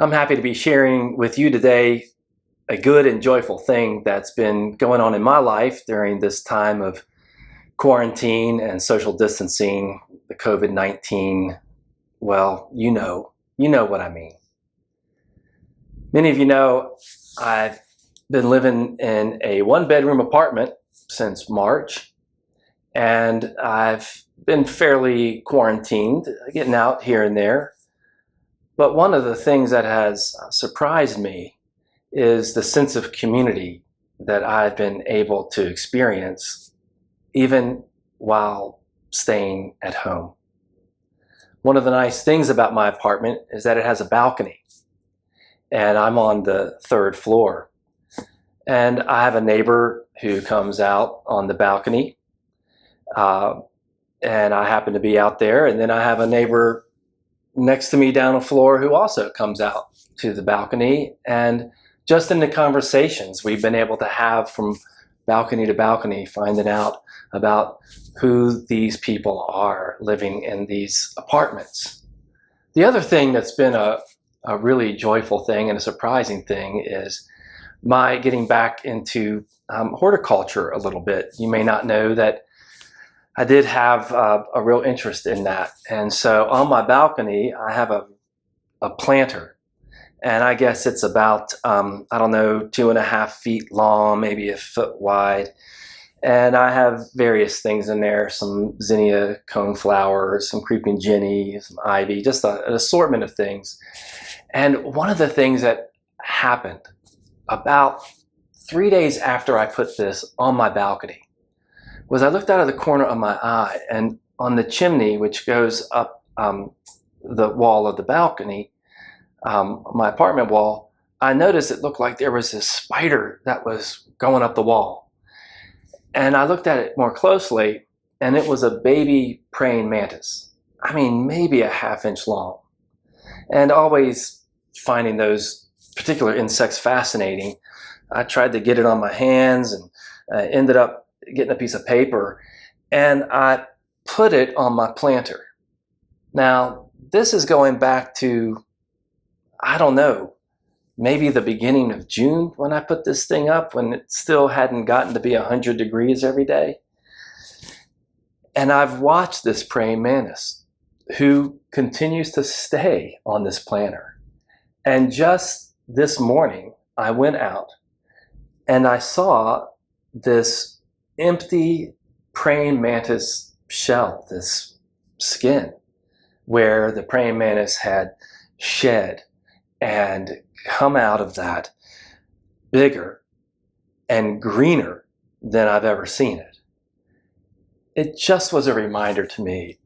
I'm happy to be sharing with you today a good and joyful thing that's been going on in my life during this time of quarantine and social distancing, the COVID-19. Well, you know what I mean. Many of you know I've been living in a one-bedroom apartment since March, and I've been fairly quarantined, getting out here and there. But one of the things that has surprised me is the sense of community that I've been able to experience even while staying at home. One of the nice things about my apartment is that it has a balcony, and I'm on the third floor. And I have a neighbor who comes out on the balcony, uh, and I happen to be out there. And then I have a neighbor next to me down a floor who also comes out to the balcony. And just in the conversations we've been able to have from balcony to balcony, finding out about who these people are living in these apartments. The other thing that's been a really joyful thing and a surprising thing is my getting back into horticulture a little bit. You may not know that I did have a real interest in that. And so on my balcony, I have a planter. And I guess it's about, I don't know, 2.5 feet long, maybe a foot wide. And I have various things in there, some zinnia coneflower, some creeping jenny, some ivy, just an assortment of things. And one of the things that happened about 3 days after I put this on my balcony was I looked out of the corner of my eye, and on the chimney, which goes up the wall of the balcony, my apartment wall, I noticed it looked like there was this spider that was going up the wall. And I looked at it more closely, and it was a baby praying mantis. I mean, maybe a half-inch long. And always finding those particular insects fascinating, I tried to get it on my hands and ended up getting a piece of paper, and I put it on my planter. Now, this is going back to, I don't know, maybe the beginning of June when I put this thing up, when it still hadn't gotten to be 100 degrees every day. And I've watched this praying mantis who continues to stay on this planter. And just this morning, I went out and I saw this empty praying mantis shell, this skin, where the praying mantis had shed and come out of that bigger and greener than I've ever seen it. It just was a reminder to me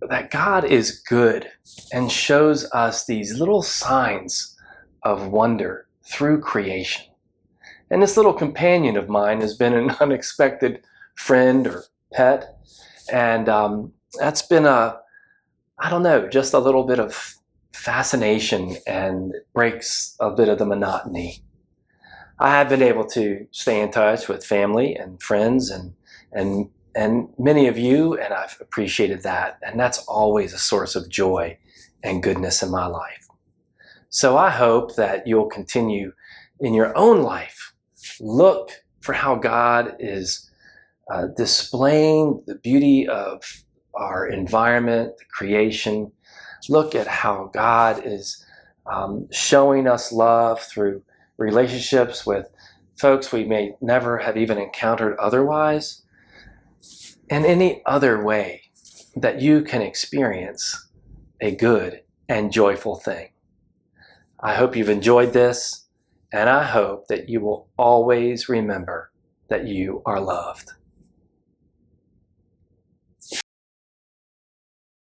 that God is good and shows us these little signs of wonder through creation. And this little companion of mine has been an unexpected friend or pet. And that's been I don't know, just a little bit of fascination, and it breaks a bit of the monotony. I have been able to stay in touch with family and friends and many of you, and I've appreciated that. And that's always a source of joy and goodness in my life. So I hope that you'll continue in your own life. Look for how God is displaying the beauty of our environment, the creation. Look at how God is showing us love through relationships with folks we may never have even encountered otherwise, and any other way that you can experience a good and joyful thing. I hope you've enjoyed this. And I hope that you will always remember that you are loved.